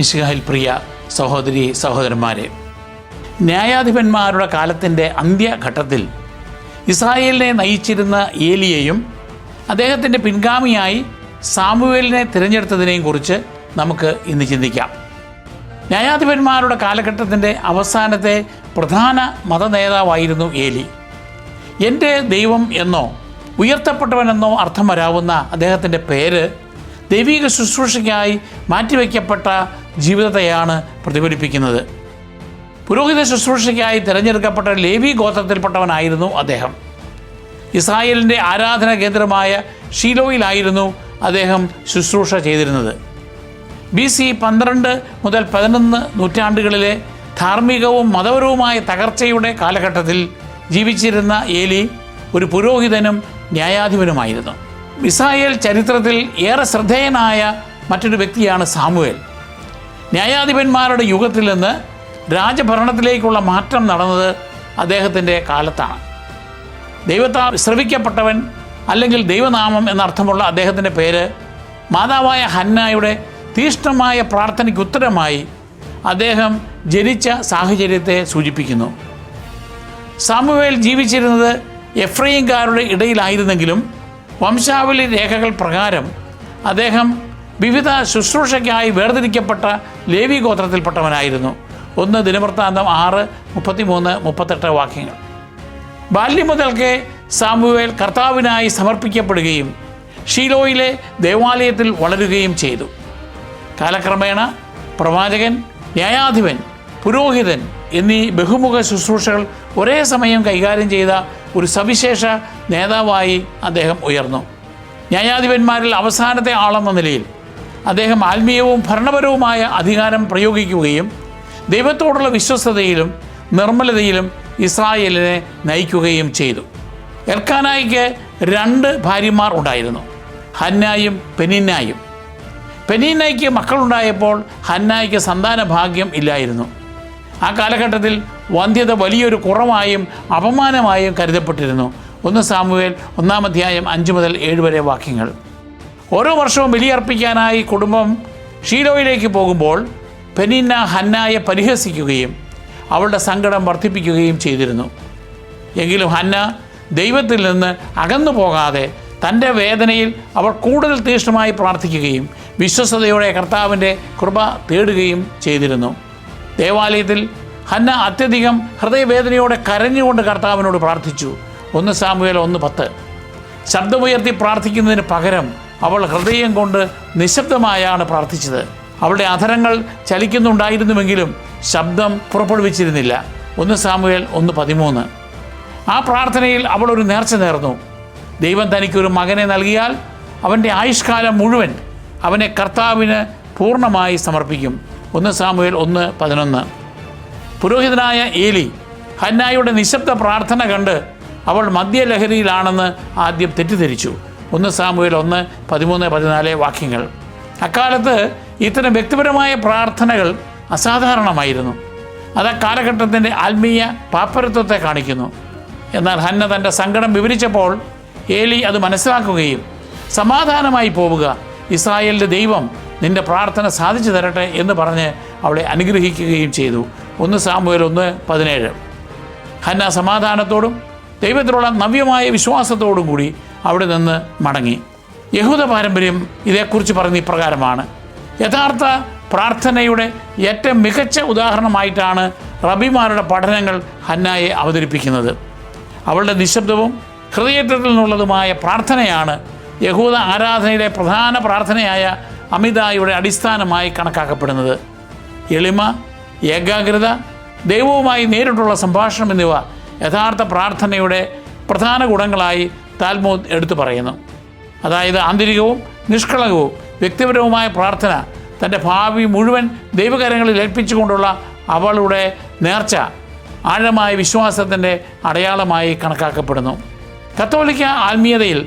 മിശിഹായിൽ പ്രിയ സഹോദരി സഹോദരന്മാരെ, ന്യായാധിപന്മാരുടെ കാലത്തിൻ്റെ അന്ത്യഘട്ടത്തിൽ ഇസ്രായേലിനെ നയിച്ചിരുന്ന ഏലിയെയും അദ്ദേഹത്തിൻ്റെ പിൻഗാമിയായി സാമുവേലിനെ തിരഞ്ഞെടുത്തതിനെയും കുറിച്ച് നമുക്ക് ഇന്ന് ചിന്തിക്കാം. ന്യായാധിപന്മാരുടെ കാലഘട്ടത്തിൻ്റെ അവസാനത്തെ പ്രധാന മതനേതാവായിരുന്നു ഏലി. എൻ്റെ ദൈവം എന്നോ ഉയർത്തപ്പെട്ടവനെന്നോ അർത്ഥം വരാവുന്ന അദ്ദേഹത്തിൻ്റെ പേര് ദൈവിക ശുശ്രൂഷയ്ക്കായി മാറ്റിവെക്കപ്പെട്ട ജീവിതത്തെയാണ് പ്രതിഫലിപ്പിക്കുന്നത്. പുരോഹിത ശുശ്രൂഷയ്ക്കായി തിരഞ്ഞെടുക്കപ്പെട്ട ലേവി ഗോത്രത്തിൽപ്പെട്ടവനായിരുന്നു അദ്ദേഹം. ഇസ്രായേലിൻ്റെ ആരാധനാ കേന്ദ്രമായ ഷീലോയിലായിരുന്നു അദ്ദേഹം ശുശ്രൂഷ ചെയ്തിരുന്നത്. BC 12 മുതൽ 11 നൂറ്റാണ്ടുകളിലെ ധാർമ്മികവും മതപരവുമായ തകർച്ചയുടെ കാലഘട്ടത്തിൽ ജീവിച്ചിരുന്ന ഏലി ഒരു പുരോഹിതനും ന്യായാധിപനുമായിരുന്നു. ഇസ്രായേൽ ചരിത്രത്തിൽ ഏറെ ശ്രദ്ധേയനായ മറ്റൊരു വ്യക്തിയാണ് സാമുവേൽ. ന്യായാധിപന്മാരുടെ യുഗത്തിൽ നിന്ന് രാജഭരണത്തിലേക്കുള്ള മാറ്റം നടന്നത് അദ്ദേഹത്തിൻ്റെ കാലത്താണ്. ദൈവത്താൽ ശ്രവിക്കപ്പെട്ടവൻ അല്ലെങ്കിൽ ദൈവനാമം എന്നർത്ഥമുള്ള അദ്ദേഹത്തിൻ്റെ പേര് മാതാവായ ഹന്നായുടെ തീഷ്ണമായ പ്രാർത്ഥനയ്ക്ക് ഉത്തരമായി അദ്ദേഹം ജനിച്ച സാഹചര്യത്തെ സൂചിപ്പിക്കുന്നു. സാമുവേൽ ജീവിച്ചിരുന്നത് എഫ്രൈംകാരുടെ ഇടയിലായിരുന്നെങ്കിലും വംശാവലി രേഖകൾ പ്രകാരം അദ്ദേഹം വിവിധ ശുശ്രൂഷയ്ക്കായി വേർതിരിക്കപ്പെട്ട ലേവി ഗോത്രത്തിൽപ്പെട്ടവനായിരുന്നു. 1 ദിനവൃത്താന്തം 6:33-38 വാക്യങ്ങൾ. ബാല്യം മുതൽക്കേ സാമുവേൽ കർത്താവിനായി സമർപ്പിക്കപ്പെടുകയും ഷീലോയിലെ ദേവാലയത്തിൽ വളരുകയും ചെയ്തു. കാലക്രമേണ പ്രവാചകൻ, ന്യായാധിപൻ, പുരോഹിതൻ എന്നീ ബഹുമുഖ ശുശ്രൂഷകൾ ഒരേ സമയം കൈകാര്യം ചെയ്ത ഒരു സവിശേഷ നേതാവായി അദ്ദേഹം ഉയർന്നു. ന്യായാധിപന്മാരിൽ അവസാനത്തെ ആളെന്ന നിലയിൽ അദ്ദേഹം ആത്മീയവും ഭരണപരവുമായ അധികാരം പ്രയോഗിക്കുകയും ദൈവത്തോടുള്ള വിശ്വസ്തതയിലും നിർമ്മലതയിലും ഇസ്രായേലിനെ നയിക്കുകയും ചെയ്തു. എൽക്കാനായിക്ക് 2 ഭാര്യമാർ ഉണ്ടായിരുന്നു, ഹന്നായും പെനിന്നായും. പെനിന്നയ്ക്ക് മക്കളുണ്ടായപ്പോൾ ഹന്നായ്ക്ക് സന്താന ഭാഗ്യം ഇല്ലായിരുന്നു. ആ കാലഘട്ടത്തിൽ വന്ധ്യത വലിയൊരു കുറവായും അപമാനമായും കരുതപ്പെട്ടിരുന്നു. 1 സാമുവേൽ 1-ാം അധ്യായം 5 മുതൽ 7 വരെ വാക്യങ്ങൾ. ഓരോ വർഷവും ബലിയർപ്പിക്കാനായി കുടുംബം ഷീലോയിലേക്ക് പോകുമ്പോൾ പെനിന്ന ഹന്നായെ പരിഹസിക്കുകയും അവളുടെ സങ്കടം വർദ്ധിപ്പിക്കുകയും ചെയ്തിരുന്നു. എങ്കിലും ഹന്ന ദൈവത്തിൽ നിന്ന് അകന്നു പോകാതെ തൻ്റെ വേദനയിൽ അവൾ കൂടുതൽ തീക്ഷ്ണമായി പ്രാർത്ഥിക്കുകയും വിശ്വസ്തയോടെ കർത്താവിൻ്റെ കൃപ തേടുകയും ചെയ്തിരുന്നു. ദേവാലയത്തിൽ ഹന്ന അത്യധികം ഹൃദയവേദനയോടെ കരഞ്ഞുകൊണ്ട് കർത്താവിനോട് പ്രാർത്ഥിച്ചു. 1 സാമുവേൽ 1:10. ശബ്ദമുയർത്തി പ്രാർത്ഥിക്കുന്നതിന് പകരം അവൾ ഹൃദയം കൊണ്ട് നിശബ്ദമായാണ് പ്രാർത്ഥിച്ചത്. അവളുടെ അധരങ്ങൾ ചലിക്കുന്നുണ്ടായിരുന്നുവെങ്കിലും ശബ്ദം പുറപ്പെടുവിച്ചിരുന്നില്ല. 1 സാമുവേൽ 1:13. ആ പ്രാർത്ഥനയിൽ അവൾ ഒരു നേർച്ച നേർന്നു. ദൈവം തനിക്കൊരു മകനെ നൽകിയാൽ അവൻ്റെ ആയുഷ്കാലം മുഴുവൻ അവനെ കർത്താവിന് പൂർണ്ണമായി സമർപ്പിക്കും. 1 സാമുവേൽ 1:11. പുരോഹിതനായ ഏലി ഹന്നായുടെ നിശബ്ദ പ്രാർത്ഥന കണ്ട് അവൾ മദ്യലഹരിയിലാണെന്ന് ആദ്യം തെറ്റിദ്ധരിച്ചു. 1 സാമുവേൽ 1:13-14 വാക്യങ്ങൾ. അക്കാലത്ത് ഇത്തരം വ്യക്തിപരമായ പ്രാർത്ഥനകൾ അസാധാരണമായിരുന്നു. അത് ആ കാലഘട്ടത്തിൻ്റെ ആത്മീയ പാപ്പരത്വത്തെ കാണിക്കുന്നു. എന്നാൽ ഹന്ന തൻ്റെ സങ്കടം വിവരിച്ചപ്പോൾ ഏലി അത് മനസ്സിലാക്കുകയും സമാധാനമായി പോവുക, ഇസ്രായേലിൻ്റെ ദൈവം നിൻ്റെ പ്രാർത്ഥന സാധിച്ചു തരട്ടെ എന്ന് പറഞ്ഞ് അവളെ അനുഗ്രഹിക്കുകയും ചെയ്തു. 1 സാമുവേൽ 1:17. ഹന്ന സമാധാനത്തോടും ദൈവത്തിലുള്ള നവ്യമായ വിശ്വാസത്തോടും കൂടി അവിടെ നിന്ന് മടങ്ങി. യഹൂദ പാരമ്പര്യം ഇതേക്കുറിച്ച് പറയുന്ന ഇപ്രകാരമാണ്. യഥാർത്ഥ പ്രാർത്ഥനയുടെ ഏറ്റവും മികച്ച ഉദാഹരണമായിട്ടാണ് റബിമാരുടെ പഠനങ്ങൾ ഹന്നായെ അവതരിപ്പിക്കുന്നത്. അവളുടെ നിശബ്ദവും ഹൃദയത്തിൽ നിന്നുള്ളതുമായ പ്രാർത്ഥനയാണ് യഹൂദ ആരാധനയിലെ പ്രധാന പ്രാർത്ഥനയായ അമിതായുടെ അടിസ്ഥാനമായി കണക്കാക്കപ്പെടുന്നത്. എളിമ, ഏകാഗ്രത, ദൈവവുമായി നേരിട്ടുള്ള സംഭാഷണം എന്നിവ യഥാർത്ഥ പ്രാർത്ഥനയുടെ പ്രധാന ഗുണങ്ങളായി താൽമൂദ് എടുത്തു പറയുന്നു. അതായത് ആന്തരികവും നിഷ്കളങ്കവും വ്യക്തിപരവുമായ പ്രാർത്ഥന, തൻ്റെ ഭാവി മുഴുവൻ ദൈവകരങ്ങളിൽ ഏൽപ്പിച്ചുകൊണ്ടുള്ള അവളുടെ നേർച്ച ആഴമായ വിശ്വാസത്തിൻ്റെ അടയാളമായി കണക്കാക്കപ്പെടുന്നു. കത്തോലിക്ക ആത്മീയതയിൽ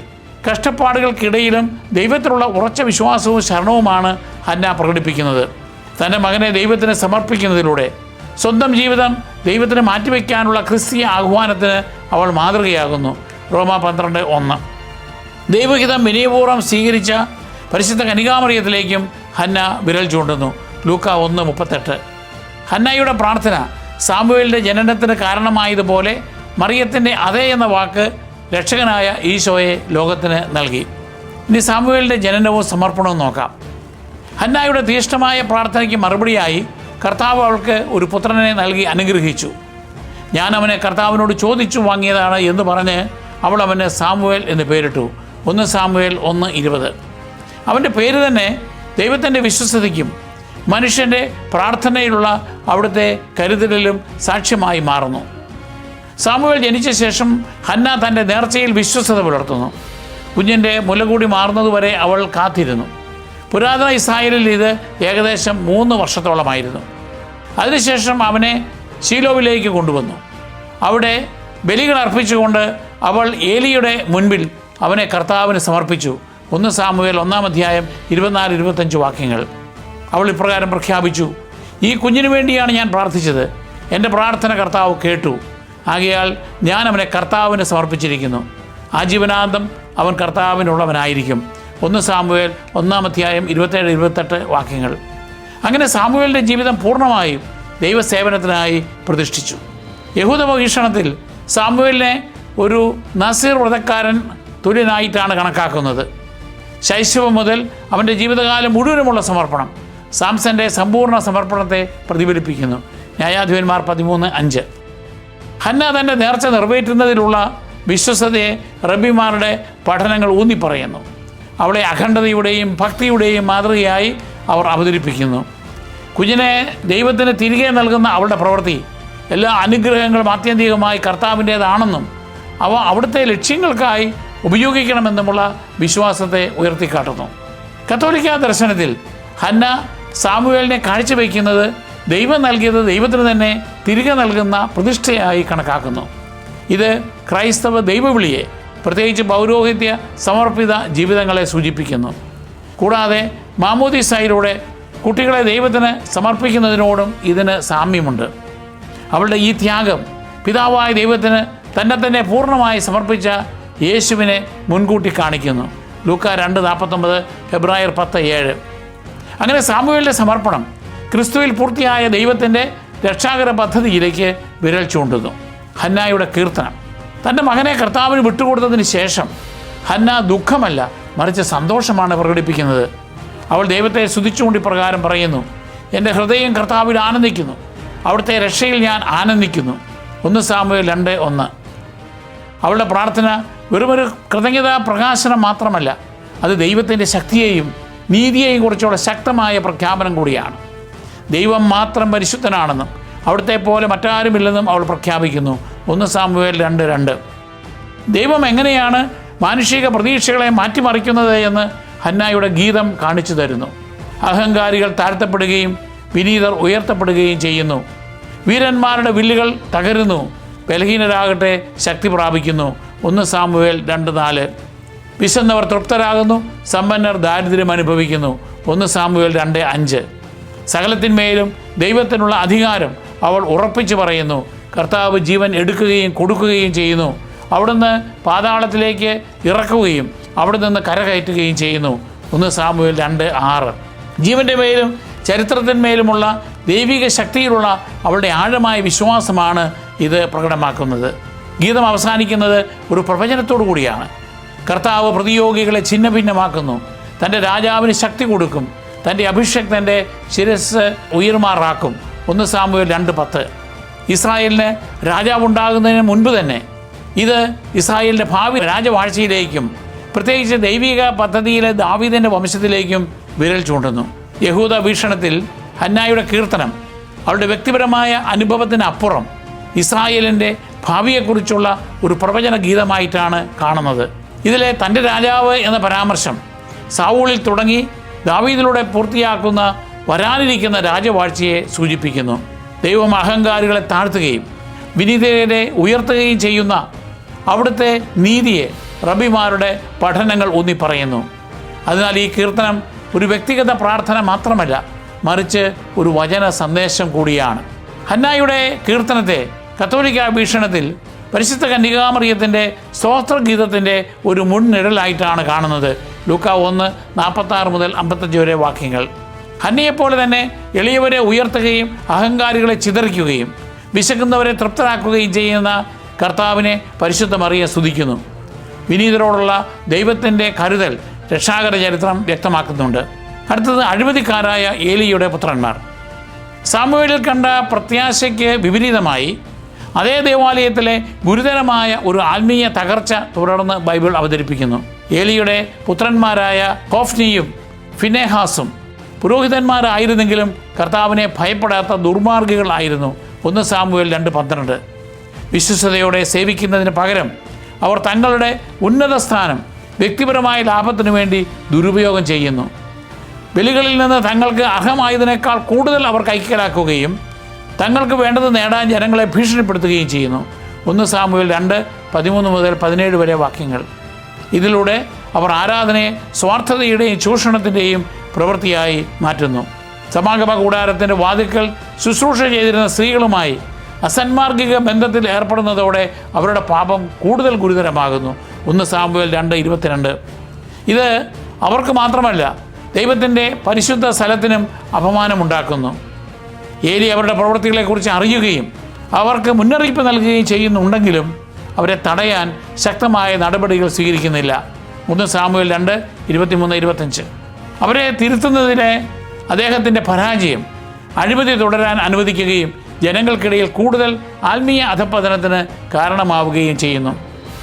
കഷ്ടപ്പാടുകൾക്കിടയിലും ദൈവത്തിലുള്ള ഉറച്ച വിശ്വാസവും ശരണവുമാണ് ഹന്ന പ്രകടിപ്പിക്കുന്നത്. തൻ്റെ മകനെ ദൈവത്തിന് സമർപ്പിക്കുന്നതിലൂടെ സ്വന്തം ജീവിതം ദൈവത്തിന് മാറ്റിവെക്കാനുള്ള ക്രിസ്തീയ ആഹ്വാനത്തിന് അവൾ മാതൃകയാകുന്നു. റോമ 12:1. ദൈവഹിതം വിനയപൂർവ്വം സ്വീകരിച്ച പരിശുദ്ധ കന്യകാമറിയത്തിലേക്കും ഹന്ന വിരൽ ചൂണ്ടുന്നു. ലൂക്ക 1:38. ഹന്നായുടെ പ്രാർത്ഥന സാമുവേലിൻ്റെ ജനനത്തിന് കാരണമായതുപോലെ മറിയത്തിൻ്റെ അതേ എന്ന വാക്ക് രക്ഷകനായ ഈശോയെ ലോകത്തിന് നൽകി. ഇനി സാമുവേലിൻ്റെ ജനനവും സമർപ്പണവും നോക്കാം. ഹന്നായുടെ തീഷ്ണമായ പ്രാർത്ഥനയ്ക്ക് മറുപടിയായി കർത്താവ് അവൾക്ക് ഒരു പുത്രനെ നൽകി അനുഗ്രഹിച്ചു. ഞാൻ അവനെ കർത്താവിനോട് ചോദിച്ചു വാങ്ങിയതാണ് എന്ന് പറഞ്ഞ് അവൾ അവന് സാമുവേൽ എന്ന് പേരിട്ടു. 1 സാമുവേൽ 1:20. അവൻ്റെ പേര് തന്നെ ദൈവത്തിൻ്റെ വിശ്വസ്തതയ്ക്കും മനുഷ്യൻ്റെ പ്രാർത്ഥനയിലുള്ള അവിടുത്തെ കരുതലിലും സാക്ഷ്യമായി മാറുന്നു. സാമുവേൽ ജനിച്ച ശേഷം ഹന്ന തൻ്റെ നേർച്ചയിൽ വിശ്വസ്തത പുലർത്തുന്നു. കുഞ്ഞിൻ്റെ മുലകൂടി മാറുന്നതുവരെ അവൾ കാത്തിരുന്നു. പുരാതന ഇസ്രായേലിൽ ഇത് ഏകദേശം 3 വർഷത്തോളമായിരുന്നു. അതിനുശേഷം അവനെ ശീലോവിലേക്ക് കൊണ്ടുവന്നു. അവിടെ ബലികൾ അർപ്പിച്ചുകൊണ്ട് അവൾ ഏലിയുടെ മുൻപിൽ അവനെ കർത്താവിന് സമർപ്പിച്ചു. 1 സാമുവേൽ 1:24-25 വാക്യങ്ങൾ. അവൾ ഇപ്രകാരം പ്രഖ്യാപിച്ചു: ഈ കുഞ്ഞിനു വേണ്ടിയാണ് ഞാൻ പ്രാർത്ഥിച്ചത്. എൻ്റെ പ്രാർത്ഥന കർത്താവ് കേട്ടു. ആകയാൽ ഞാൻ അവനെ കർത്താവിന് സമർപ്പിച്ചിരിക്കുന്നു. ആജീവനാന്തം അവൻ കർത്താവിനുള്ളവനായിരിക്കും. 1 സാമുവേൽ 1:27-28 വാക്യങ്ങൾ. അങ്ങനെ സാമുവേലിൻ്റെ ജീവിതം പൂർണ്ണമായും ദൈവസേവനത്തിനായി പ്രതിഷ്ഠിച്ചു. യഹൂദ വീക്ഷണത്തിൽ സാമുവേലിനെ ഒരു നസീർ വ്രതക്കാരൻ തുല്യനായിട്ടാണ് കണക്കാക്കുന്നത്. ശൈശവം മുതൽ അവൻ്റെ ജീവിതകാലം മുഴുവനുമുള്ള സമർപ്പണം സാംസന്റെ സമ്പൂർണ്ണ സമർപ്പണത്തെ പ്രതിഫലിപ്പിക്കുന്നു. ന്യായാധിപന്മാർ 13:5. ഹന്ന തൻ്റെ നേർച്ച നിറവേറ്റുന്നതിലുള്ള വിശ്വസ്തതയെ റബ്ബിമാരുടെ പഠനങ്ങൾ ഊന്നിപ്പറയുന്നു. അവളെ അഖണ്ഡതയുടെയും ഭക്തിയുടെയും മാതൃകയായി അവർ അവതരിപ്പിക്കുന്നു. കുഞ്ഞിനെ ദൈവത്തിന് തിരികെ നൽകുന്ന അവളുടെ പ്രവൃത്തി എല്ലാ അനുഗ്രഹങ്ങളും ആത്യന്തികമായി കർത്താവിൻ്റേതാണെന്നും അവ അവിടുത്തെ ലക്ഷ്യങ്ങൾക്കായി ഉപയോഗിക്കണമെന്നുമുള്ള വിശ്വാസത്തെ ഉയർത്തിക്കാട്ടുന്നു. കത്തോലിക്ക ദർശനത്തിൽ ഹന്ന സാമുവേലിനെ കാഴ്ചവെക്കുന്നത് ദൈവം നൽകിയത് ദൈവത്തിന് തന്നെ തിരികെ നൽകുന്ന പ്രതിഷ്ഠയായി കണക്കാക്കുന്നു. ഇത് ക്രൈസ്തവ ദൈവവിളിയെ, പ്രത്യേകിച്ച് പൗരോഹിത്യ സമർപ്പിത ജീവിതങ്ങളെ സൂചിപ്പിക്കുന്നു. കൂടാതെ മാമോദീസായിലൂടെ കുട്ടികളെ ദൈവത്തിന് സമർപ്പിക്കുന്നതിനോടും ഇതിന് സാമ്യമുണ്ട്. അവളുടെ ഈ ത്യാഗം പിതാവായ ദൈവത്തിന് തന്നെ പൂർണ്ണമായി സമർപ്പിച്ച യേശുവിനെ മുൻകൂട്ടി കാണിക്കുന്നു. ലൂക്ക 2:49, ഫെബ്രുവരി 10:7. അങ്ങനെ സാമുവേലിൻ്റെ സമർപ്പണം ക്രിസ്തുവിൽ പൂർത്തിയായ ദൈവത്തിൻ്റെ രക്ഷാകര പദ്ധതിയിലേക്ക് വിരൽ ചൂണ്ടുന്നു. ഹന്നായുടെ കീർത്തനം. തൻ്റെ മകനെ കർത്താവിന് വിട്ടുകൊടുത്തതിന് ശേഷം ഹന്ന ദുഃഖമല്ല, മറിച്ച് സന്തോഷമാണ് പ്രകടിപ്പിക്കുന്നത്. അവൾ ദൈവത്തെ സ്തുതിച്ചുകൊണ്ട് ഇപ്രകാരം പറയുന്നു: എൻ്റെ ഹൃദയം കർത്താവിൽ ആനന്ദിക്കുന്നു, അവിടുത്തെ രക്ഷയിൽ ഞാൻ ആനന്ദിക്കുന്നു. 1 സാമുവേൽ 2:1. അവളുടെ പ്രാർത്ഥന വെറുമൊരു കൃതജ്ഞതാ പ്രകാശനം മാത്രമല്ല, അത് ദൈവത്തിൻ്റെ ശക്തിയെയും നീതിയെയും കുറിച്ചുള്ള ശക്തമായ പ്രഖ്യാപനം കൂടിയാണ്. ദൈവം മാത്രം പരിശുദ്ധനാണെന്നും അവിടുത്തെ പോലെ മറ്റാരുമില്ലെന്നും അവൾ പ്രഖ്യാപിക്കുന്നു. 1 സാമുവേൽ 2:2. ദൈവം എങ്ങനെയാണ് മാനുഷിക പ്രതീക്ഷകളെ മാറ്റിമറിക്കുന്നത് എന്ന് ഹന്നായുടെ ഗീതം കാണിച്ചു തരുന്നു. അഹങ്കാരികൾ താഴ്ത്തപ്പെടുകയും വിനീതർ ഉയർത്തപ്പെടുകയും ചെയ്യുന്നു. വീരന്മാരുടെ വില്ലുകൾ തകരുന്നു, ബലഹീനരാകട്ടെ ശക്തി പ്രാപിക്കുന്നു. 1 സാമുവേൽ 2:4. വിശന്നവർ തൃപ്തരാകുന്നു, സമ്പന്നർ ദാരിദ്ര്യം അനുഭവിക്കുന്നു. 1 സാമുവേൽ 2:5. സകലത്തിന്മേലും ദൈവത്തിനുള്ള അധികാരം അവൾ ഉറപ്പിച്ചു പറയുന്നു. കർത്താവ് ജീവൻ എടുക്കുകയും കൊടുക്കുകയും ചെയ്യുന്നു. അവിടുന്ന് പാതാളത്തിലേക്ക് ഇറക്കുകയും അവിടെ നിന്ന് കരകയറ്റുകയും ചെയ്യുന്നു. 1 സാമുവേൽ 2:6. ജീവൻ്റെ മേലും ചരിത്രത്തിന്മേലുമുള്ള ദൈവിക ശക്തിയിലുള്ള അവളുടെ ആഴമായ വിശ്വാസമാണ് ഇത് പ്രകടമാക്കുന്നത്. ഗീതം അവസാനിക്കുന്നത് ഒരു പ്രവചനത്തോടു കൂടിയാണ്. കർത്താവ് പ്രതിയോഗികളെ ഛിന്ന ഭിന്നമാക്കുന്നു, തൻ്റെ രാജാവിന് ശക്തി കൊടുക്കും, തൻ്റെ അഭിഷക്തൻ്റെ ശിരസ് ഉയർമാറാക്കും. 1 സാമുവേൽ 2:10. ഇസ്രായേലിന് രാജാവുണ്ടാകുന്നതിന് മുൻപ് തന്നെ ഇത് ഇസ്രായേലിൻ്റെ ഭാവി രാജവാഴ്ചയിലേക്കും പ്രത്യേകിച്ച് ദൈവിക പദ്ധതിയിലെ ദാവീദിൻ്റെ വംശത്തിലേക്കും വിരൽ ചൂണ്ടുന്നു. യഹൂദ വീക്ഷണത്തിൽ ഹന്നായുടെ കീർത്തനം അവളുടെ വ്യക്തിപരമായ അനുഭവത്തിനപ്പുറം ഇസ്രായേലിൻ്റെ ഭാവിയെക്കുറിച്ചുള്ള ഒരു പ്രവചന ഗീതമായിട്ടാണ് കാണുന്നത്. ഇതിലെ തൻ്റെ രാജാവ് എന്ന പരാമർശം സാവൂളിൽ തുടങ്ങി ദാവീദിലൂടെ പൂർത്തിയാക്കുന്ന വരാനിരിക്കുന്ന രാജവാഴ്ചയെ സൂചിപ്പിക്കുന്നു. ദൈവം അഹങ്കാരികളെ താഴ്ത്തുകയും വിനീതരെ ഉയർത്തുകയും ചെയ്യുന്ന അവിടുത്തെ നീതിയെ റബ്ബിമാരുടെ പഠനങ്ങൾ ഊന്നി പറയുന്നു. അതിനാൽ ഈ കീർത്തനം ഒരു വ്യക്തിഗത പ്രാർത്ഥന മാത്രമല്ല, മറിച്ച് ഒരു വചന സന്ദേശം കൂടിയാണ്. ഹന്നായുടെ കീർത്തനത്തെ കത്തോലിക്ക വീക്ഷണത്തിൽ പരിശുദ്ധ കന്യകാമറിയത്തിൻ്റെ സ്തോത്രഗീതത്തിൻ്റെ ഒരു മുൻനിഴലായിട്ടാണ് കാണുന്നത്. ലൂക്ക 1:46-55 വാക്യങ്ങൾ. ഹന്നയെപ്പോലെ തന്നെ എളിയവരെ ഉയർത്തുകയും അഹങ്കാരികളെ ചിതറിക്കുകയും വിശക്കുന്നവരെ തൃപ്തരാക്കുകയും ചെയ്യുന്ന കർത്താവിനെ പരിശുദ്ധ മറിയ സ്തുതിക്കുന്നു. വിനീതരോടുള്ള ദൈവത്തിൻ്റെ കരുതൽ രക്ഷാകര ചരിത്രം വ്യക്തമാക്കുന്നുണ്ട്. അടുത്തത് അഴിമതിക്കാരായ ഏലിയുടെ പുത്രന്മാർ. സാമുവേലിൽ കണ്ട പ്രത്യാശയ്ക്ക് വിപരീതമായി അതേ ദേവാലയത്തിലെ ഗുരുതരമായ ഒരു ആത്മീയ തകർച്ച തുടർന്ന് ബൈബിൾ അവതരിപ്പിക്കുന്നു. ഏലിയുടെ പുത്രന്മാരായ ഹോഫ്നിയും ഫിനെഹാസും പുരോഹിതന്മാരായിരുന്നെങ്കിലും കർത്താവിനെ ഭയപ്പെടാത്ത ദുർമാർഗികളായിരുന്നു. 1 സാമുവേൽ 2:12. വിശ്വസ്തയോടെ സേവിക്കുന്നതിന് പകരം അവർ തങ്ങളുടെ ഉന്നത സ്ഥാനം വ്യക്തിപരമായ ലാഭത്തിനു വേണ്ടി ദുരുപയോഗം ചെയ്യുന്നു. ബലികളിൽ നിന്ന് തങ്ങൾക്ക് അർഹമായതിനേക്കാൾ കൂടുതൽ അവർ കൈക്കലാക്കുകയും തങ്ങൾക്ക് വേണ്ടത് നേടാൻ ജനങ്ങളെ ഭീഷണിപ്പെടുത്തുകയും ചെയ്യുന്നു. 1 സാമുവേൽ 2:13 മുതൽ 17 വരെ വാക്യങ്ങൾ. ഇതിലൂടെ അവർ ആരാധനയെ സ്വാർത്ഥതയുടെയും ചൂഷണത്തിൻ്റെയും പ്രവൃത്തിയായി മാറ്റുന്നു. സമാഗമ കൂടാരത്തിൻ്റെ വാതിൽക്കൽ ശുശ്രൂഷ ചെയ്തിരുന്ന സ്ത്രീകളുമായി അസന്മാർഗിക ബന്ധത്തിൽ ഏർപ്പെടുന്നതോടെ അവരുടെ പാപം കൂടുതൽ ഗുരുതരമാകുന്നു. 1 സാമുവേൽ 2:22. ഇത് അവർക്ക് മാത്രമല്ല, ദൈവത്തിൻ്റെ പരിശുദ്ധ സ്ഥലത്തിനും അപമാനമുണ്ടാക്കുന്നു. ഏലി അവരുടെ പ്രവൃത്തികളെക്കുറിച്ച് അറിയുകയും അവർക്ക് മുന്നറിയിപ്പ് നൽകുകയും ചെയ്യുന്നുണ്ടെങ്കിലും അവരെ തടയാൻ ശക്തമായ നടപടികൾ സ്വീകരിക്കുന്നില്ല. 1 സാമുവേൽ 2:23-25. അവരെ തിരുത്തുന്നതിലെ അദ്ദേഹത്തിൻ്റെ പരാജയം അഴിമതി തുടരാൻ അനുവദിക്കുകയും ജനങ്ങൾക്കിടയിൽ കൂടുതൽ ആത്മീയ അധപ്പതനത്തിന് കാരണമാവുകയും ചെയ്യുന്നു.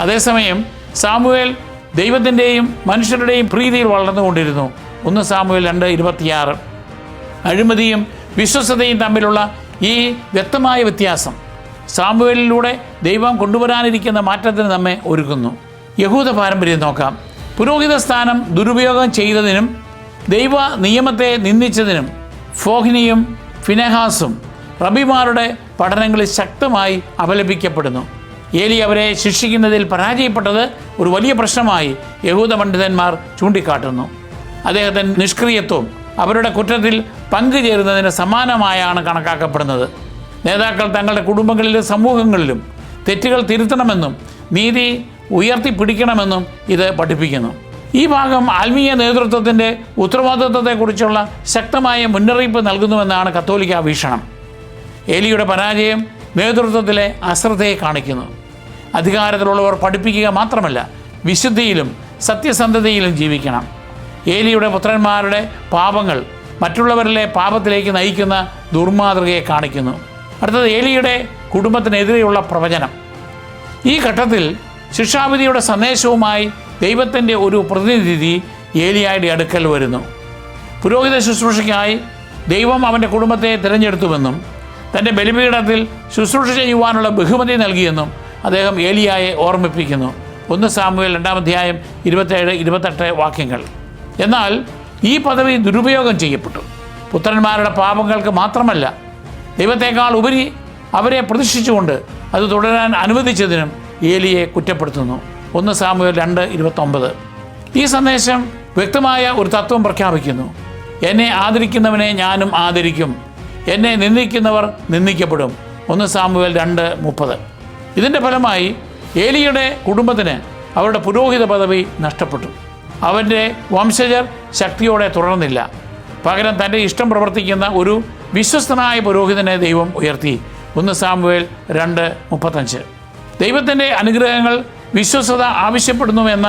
അതേസമയം സാമുവേൽ ദൈവത്തിൻ്റെയും മനുഷ്യരുടെയും പ്രീതിയിൽ വളർന്നുകൊണ്ടിരുന്നു. 1 സാമുവേൽ 2:26. അഴിമതിയും വിശ്വസ്തതയും തമ്മിലുള്ള ഈ വ്യക്തമായ വ്യത്യാസം സാമുവേലിലൂടെ ദൈവം കൊണ്ടുവരാനിരിക്കുന്ന മാറ്റത്തിന് നമ്മെ ഒരുക്കുന്നു. യഹൂദ പാരമ്പര്യം നോക്കാം. പുരോഹിത സ്ഥാനം ദുരുപയോഗം ചെയ്തതിനും ദൈവ നിയമത്തെ നിന്ദിച്ചതിനും ഫോഹ്നിയും ഫിനെഹാസും റബിമാരുടെ പഠനങ്ങളിൽ ശക്തമായി അപലപിക്കപ്പെടുന്നു. ഏലി അവരെ ശിക്ഷിക്കുന്നതിൽ പരാജയപ്പെട്ടത് ഒരു വലിയ പ്രശ്നമായി യഹൂദ പണ്ഡിതന്മാർ ചൂണ്ടിക്കാട്ടുന്നു. അദ്ദേഹത്തിൻ്റെ നിഷ്ക്രിയത്വം അവരുടെ കുറ്റത്തിൽ പങ്കുചേരുന്നതിന് സമാനമായാണ് കണക്കാക്കപ്പെടുന്നത്. നേതാക്കൾ തങ്ങളുടെ കുടുംബങ്ങളിലും സമൂഹങ്ങളിലും തെറ്റുകൾ തിരുത്തണമെന്നും നീതി ഉയർത്തിപ്പിടിക്കണമെന്നും ഇത് പഠിപ്പിക്കുന്നു. ഈ ഭാഗം ആത്മീയ നേതൃത്വത്തിൻ്റെ ഉത്തരവാദിത്വത്തെക്കുറിച്ചുള്ള ശക്തമായ മുന്നറിയിപ്പ് നൽകുന്നുവെന്നാണ് കത്തോലിക്ക വീക്ഷണം. ഏലിയുടെ പരാജയം നേതൃത്വത്തിലെ അശ്രദ്ധയെ കാണിക്കുന്നു. അധികാരത്തിലുള്ളവർ പഠിപ്പിക്കുക മാത്രമല്ല, വിശുദ്ധിയിലും സത്യസന്ധതയിലും ജീവിക്കണം. ഏലിയുടെ പുത്രന്മാരുടെ പാപങ്ങൾ മറ്റുള്ളവരിലെ പാപത്തിലേക്ക് നയിക്കുന്ന ദുർമാതൃകയെ കാണിക്കുന്നു. അടുത്തത് ഏലിയുടെ കുടുംബത്തിനെതിരെയുള്ള പ്രവചനം. ഈ ഘട്ടത്തിൽ ശിക്ഷാവിധിയുടെ സന്ദേശവുമായി ദൈവത്തിൻ്റെ ഒരു പ്രതിനിധി ഏലിയായുടെ അടുക്കൽ വരുന്നു. പുരോഹിത ശുശ്രൂഷയ്ക്കായി ദൈവം അവൻ്റെ കുടുംബത്തെ തിരഞ്ഞെടുത്തുവെന്നും തൻ്റെ ബലിപീഠത്തിൽ ശുശ്രൂഷ ചെയ്യുവാനുള്ള ബഹുമതി നൽകിയെന്നും അദ്ദേഹം ഏലിയായെ ഓർമ്മിപ്പിക്കുന്നു. 1 സാമുവേൽ 2:27-28 വാക്യങ്ങൾ. എന്നാൽ ഈ പദവി ദുരുപയോഗം ചെയ്യപ്പെട്ടു. പുത്രന്മാരുടെ പാപങ്ങൾക്ക് മാത്രമല്ല, ദൈവത്തെക്കാൾ ഉപരി അവരെ പ്രതിഷ്ഠിച്ചുകൊണ്ട് അത് തുടരാൻ അനുവദിച്ചതിനും ഏലിയെ കുറ്റപ്പെടുത്തുന്നു. 1 സാമുവേൽ 2:29. ഈ സന്ദേശം വ്യക്തമായ ഒരു തത്വം പ്രഖ്യാപിക്കുന്നു. എന്നെ ആദരിക്കുന്നവനെ ഞാനും ആദരിക്കും, എന്നെ നിന്ദിക്കുന്നവർ നിന്ദിക്കപ്പെടും. 1 സാമുവേൽ 2:30. ഇതിൻ്റെ ഫലമായി ഏലിയുടെ കുടുംബത്തിന് അവരുടെ പുരോഹിത പദവി നഷ്ടപ്പെട്ടു. അവൻ്റെ വംശജർ ശക്തിയോടെ തുടർന്നില്ല. പകരം തൻ്റെ ഇഷ്ടം പ്രവർത്തിക്കുന്ന ഒരു വിശ്വസ്തനായ പുരോഹിതനെ ദൈവം ഉയർത്തി. 1 സാമുവേൽ 2:35. ദൈവത്തിൻ്റെ അനുഗ്രഹങ്ങൾ വിശ്വസ്തത ആവശ്യപ്പെടുന്നുവെന്ന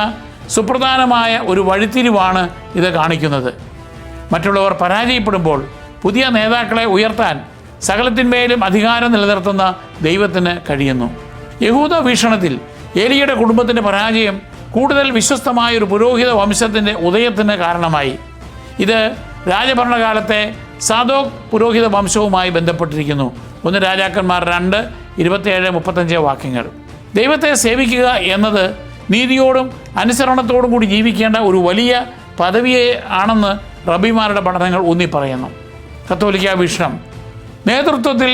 സുപ്രധാനമായ ഒരു വഴിത്തിരിവാണ് ഇത് കാണിക്കുന്നത്. മറ്റുള്ളവർ പരാജയപ്പെടുമ്പോൾ പുതിയ നേതാക്കളെ ഉയർത്താൻ സകലത്തിന്മേലും അധികാരം നിലനിർത്തുന്ന ദൈവത്തിന് കഴിയുന്നു. യഹൂദ വീക്ഷണത്തിൽ ഏലിയുടെ കുടുംബത്തിൻ്റെ പരാജയം കൂടുതൽ വിശ്വസ്തമായൊരു പുരോഹിത വംശത്തിൻ്റെ ഉദയത്തിന് കാരണമായി. ഇത് രാജഭരണകാലത്തെ സാദോക് പുരോഹിത വംശവുമായി ബന്ധപ്പെട്ടിരിക്കുന്നു. 1 രാജാക്കന്മാർ 2:27-35 വാക്യങ്ങൾ. ദൈവത്തെ സേവിക്കുക എന്നത് നീതിയോടും അനുസരണത്തോടും കൂടി ജീവിക്കേണ്ട ഒരു വലിയ പദവിയെ ആണെന്ന് റബിമാരുടെ പഠനങ്ങൾ ഊന്നിപ്പറയുന്നു. കത്തോലിക്ക വീക്ഷണം. നേതൃത്വത്തിൽ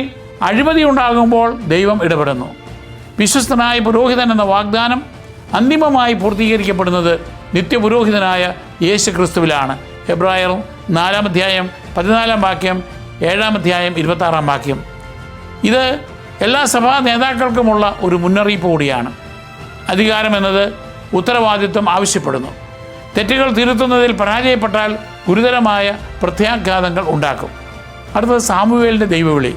അഴിമതി ഉണ്ടാകുമ്പോൾ ദൈവം ഇടപെടുന്നു. വിശ്വസ്തനായ പുരോഹിതൻ എന്ന വാഗ്ദാനം അന്തിമമായി പൂർത്തീകരിക്കപ്പെടുന്നത് നിത്യപുരോഹിതനായ യേശു ക്രിസ്തുവിലാണ്. ഹെബ്രായർ 4:14 വാക്യം, 7:26 വാക്യം. ഇത് എല്ലാ സഭാ നേതാക്കൾക്കുമുള്ള ഒരു മുന്നറിയിപ്പ് കൂടിയാണ്. അധികാരം എന്നത് ഉത്തരവാദിത്വം ആവശ്യപ്പെടുന്നു. തെറ്റുകൾ തിരുത്തുന്നതിൽ പരാജയപ്പെട്ടാൽ ഗുരുതരമായ പ്രത്യാഘാതങ്ങൾ ഉണ്ടാക്കും. അടുത്തത് സാമുവേലിൻ്റെ ദൈവവിളി.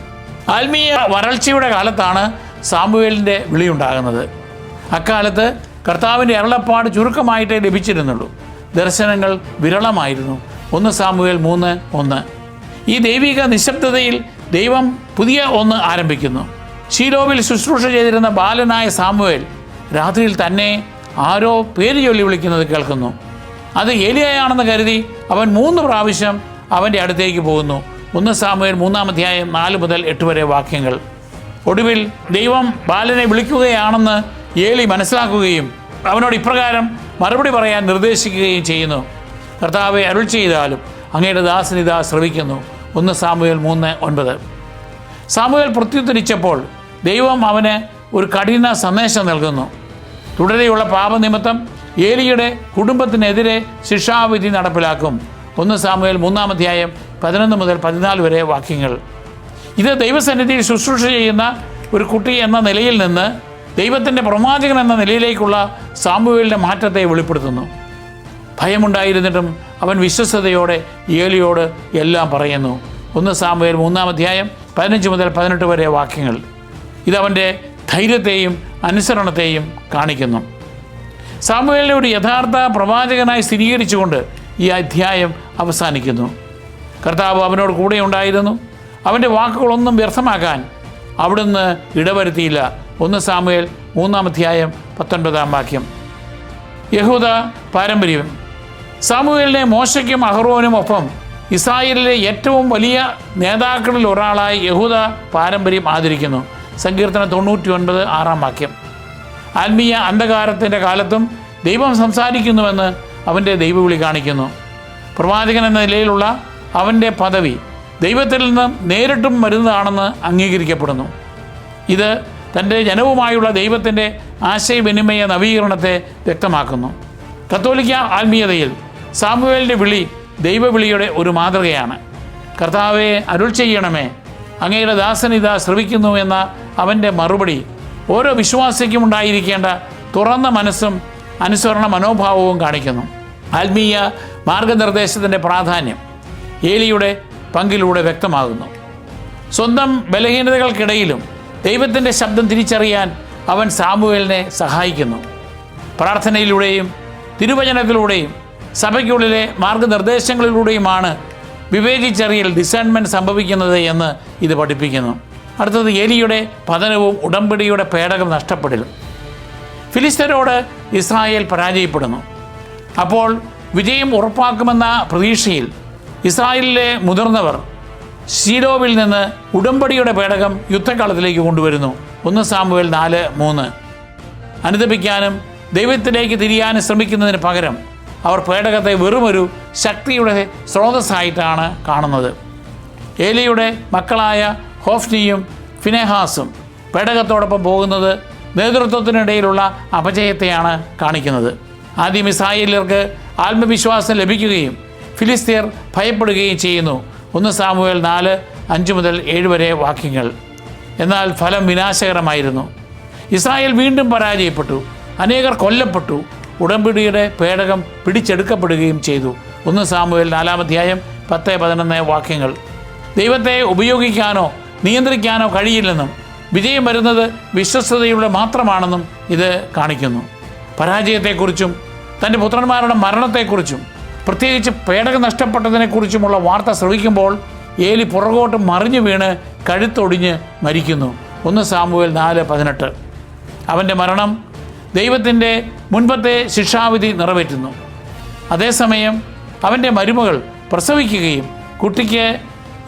ആത്മീയ വരൾച്ചയുടെ കാലത്താണ് സാമുവേലിൻ്റെ വിളി ഉണ്ടാകുന്നത്. അക്കാലത്ത് കർത്താവിൻ്റെ അരുളപ്പാട് ചുരുക്കമായിട്ടേ ലഭിച്ചിരുന്നുള്ളൂ. ദർശനങ്ങൾ വിരളമായിരുന്നു. 1 സാമുവേൽ 3:1. ഈ ദൈവിക നിശബ്ദതയിൽ ദൈവം പുതിയ ഒന്ന് ആരംഭിക്കുന്നു. ശീലോവിൽ ശുശ്രൂഷ ചെയ്തിരുന്ന ബാലനായ സാമുവേൽ രാത്രിയിൽ തന്നെ ആരോ പേര് ചൊല്ലി വിളിക്കുന്നത് കേൾക്കുന്നു. അത് ഏലിയായാണെന്ന് കരുതി അവൻ 3 പ്രാവശ്യം അവൻ്റെ അടുത്തേക്ക് പോകുന്നു. 1 സാമുവേൽ 3:4-8 വരെ വാക്യങ്ങൾ. ഒടുവിൽ ദൈവം ബാലനെ വിളിക്കുകയാണെന്ന് ഏലി മനസ്സിലാക്കുകയും അവനോട് ഇപ്രകാരം മറുപടി പറയാൻ നിർദ്ദേശിക്കുകയും ചെയ്യുന്നു: കർത്താവെ, അരുൾ ചെയ്താലും അങ്ങയുടെ ദാസനിതാ ശ്രവിക്കുന്നു. 1 സാമുവേൽ 3:9. സാമുവേൽ പ്രത്യുത്തരിച്ചപ്പോൾ ദൈവം അവന് ഒരു കഠിന സന്ദേശം നൽകുന്നു. തുടരെയുള്ള പാപനിമിത്തം ഏലിയുടെ കുടുംബത്തിനെതിരെ ശിക്ഷാവിധി നടപ്പിലാക്കും. 1 സാമുവേൽ 3:11-14 വരെ വാക്യങ്ങൾ. ഇത് ദൈവസന്നിധിയിൽ ശുശ്രൂഷ ചെയ്യുന്ന ഒരു കുട്ടി എന്ന നിലയിൽ നിന്ന് ദൈവത്തിൻ്റെ പ്രവാചകൻ എന്ന നിലയിലേക്കുള്ള സാമുവേലിൻ്റെ മാറ്റത്തെ വെളിപ്പെടുത്തുന്നു. ഭയമുണ്ടായിരുന്നിട്ടും അവൻ വിശ്വസ്തയോടെ ഏലിയോട് എല്ലാം പറയുന്നു. 1 സാമുവേൽ 3:15-18 വരെ വാക്യങ്ങൾ. ഇതവൻ്റെ ധൈര്യത്തെയും അനുസരണത്തെയും കാണിക്കുന്നു. സാമുവേലിനെ ഒരു യഥാർത്ഥ പ്രവാചകനായി സ്ഥിരീകരിച്ചുകൊണ്ട് ഈ അധ്യായം അവസാനിക്കുന്നു. കർത്താവ് അവനോട് കൂടെ ഉണ്ടായിരുന്നു. അവൻ്റെ വാക്കുകളൊന്നും വ്യർത്ഥമാക്കാൻ അവിടുന്ന് ഇടവരുത്തിയില്ല. 1 സാമുവേൽ 3:19 വാക്യം. യഹൂദ പാരമ്പര്യം. സാമുവേലിനെ മോശയ്ക്കും അഹ്റോനും ഒപ്പം ഇസ്രായേലിലെ ഏറ്റവും വലിയ നേതാക്കളിൽ ഒരാളായി യഹൂദ പാരമ്പര്യം ആദരിക്കുന്നു. സങ്കീർത്തനം 99:6 വാക്യം. ആത്മീയ അന്ധകാരത്തിൻ്റെ കാലത്തും ദൈവം സംസാരിക്കുന്നുവെന്ന് അവൻ്റെ ദൈവവിളി കാണിക്കുന്നു. പ്രവാചകൻ എന്ന നിലയിലുള്ള അവൻ്റെ പദവി ദൈവത്തിൽ നിന്ന് നേരിട്ടും വരുന്നതാണെന്ന് അംഗീകരിക്കപ്പെടുന്നു. ഇത് തൻ്റെ ജനവുമായുള്ള ദൈവത്തിൻ്റെ ആശയവിനിമയ നവീകരണത്തെ വ്യക്തമാക്കുന്നു. കത്തോലിക്ക ആത്മീയതയിൽ സാമുവേലിൻ്റെ വിളി ദൈവവിളിയുടെ ഒരു മാതൃകയാണ്. കർത്താവെ, അരുൾ ചെയ്യണമേ, അങ്ങയുടെ ദാസനിതാ ശ്രവിക്കുന്നു എന്ന അവൻ്റെ മറുപടി ഓരോ വിശ്വാസിക്കും ഉണ്ടായിരിക്കേണ്ട തുറന്ന മനസ്സും അനുസരണ മനോഭാവവും കാണിക്കുന്നു. ആത്മീയ മാർഗനിർദ്ദേശത്തിൻ്റെ പ്രാധാന്യം ഏലിയുടെ പങ്കിലൂടെ വ്യക്തമാകുന്നു. സ്വന്തം ബലഹീനതകൾക്കിടയിലും ദൈവത്തിൻ്റെ ശബ്ദം തിരിച്ചറിയാൻ അവൻ സാമുവേലിനെ സഹായിക്കുന്നു. പ്രാർത്ഥനയിലൂടെയും തിരുവചനത്തിലൂടെയും സഭയ്ക്കുള്ളിലെ മാർഗനിർദ്ദേശങ്ങളിലൂടെയുമാണ് വിവേചിച്ചറിയൽ ഡിസേൺമെൻറ്റ് സംഭവിക്കുന്നത് എന്ന് ഇത് പഠിപ്പിക്കുന്നു. അടുത്തത് ഏലിയുടെ പതനവും ഉടമ്പടിയുടെ പേടകം നഷ്ടപ്പെടലും. ഫിലിസ്ത്യരോട് ഇസ്രായേൽ പരാജയപ്പെടുന്നു. അപ്പോൾ വിജയം ഉറപ്പാക്കുമെന്ന പ്രതീക്ഷയിൽ ഇസ്രായേലിലെ മുതിർന്നവർ ശീലോവിൽ നിന്ന് ഉടമ്പടിയുടെ പേടകം യുദ്ധകാലത്തിലേക്ക് കൊണ്ടുവരുന്നു. 1 സാമുവേൽ 4:3. അനുദപിക്കാനും ദൈവത്തിലേക്ക് തിരിയാനും ശ്രമിക്കുന്നതിന് പകരം അവർ പേടകത്തെ വെറുമൊരു ശക്തിയുടെ സ്രോതസ്സായിട്ടാണ് കാണുന്നത്. ഏലിയുടെ മക്കളായ ഹോഫ്നിയും ഫിനെഹാസും പേടകത്തോടൊപ്പം പോകുന്നത് നേതൃത്വത്തിനിടയിലുള്ള അപജയത്തെയാണ് കാണിക്കുന്നത്. ആദ്യം ഇസ്രായേലിയർക്ക് ആത്മവിശ്വാസം ലഭിക്കുകയും ഫിലിസ്തീർ ഭയപ്പെടുകയും ചെയ്യുന്നു. 1 സാമുവേൽ 4:5-7 വരെ വാക്യങ്ങൾ. എന്നാൽ ഫലം വിനാശകരമായിരുന്നു. ഇസ്രായേൽ വീണ്ടും പരാജയപ്പെട്ടു. അനേകർ കൊല്ലപ്പെട്ടു. ഉടമ്പടിയുടെ പേടകം പിടിച്ചെടുക്കപ്പെടുകയും ചെയ്തു. 1 സാമുവേൽ 4:10-11 വാക്യങ്ങൾ. ദൈവത്തെ ഉപയോഗിക്കാനോ നിയന്ത്രിക്കാനോ കഴിയില്ലെന്നും വിജയം വരുന്നത് വിശ്വസ്തതയുടെ മാത്രമാണെന്നും ഇത് കാണിക്കുന്നു. പരാജയത്തെക്കുറിച്ചും തൻ്റെ പുത്രന്മാരുടെ മരണത്തെക്കുറിച്ചും പ്രത്യേകിച്ച് പേടകം നഷ്ടപ്പെട്ടതിനെക്കുറിച്ചുമുള്ള വാർത്ത ശ്രവിക്കുമ്പോൾ ഏലി പുറകോട്ട് മറിഞ്ഞു വീണ് കഴുത്തൊടിഞ്ഞ് മരിക്കുന്നു. 1 സാമുവേൽ 4:18. അവൻ്റെ മരണം ദൈവത്തിൻ്റെ മുൻപത്തെ ശിക്ഷാവിധി നിറവേറ്റുന്നു. അതേസമയം അവൻ്റെ മരുമകൾ പ്രസവിക്കുകയും കുട്ടിക്ക്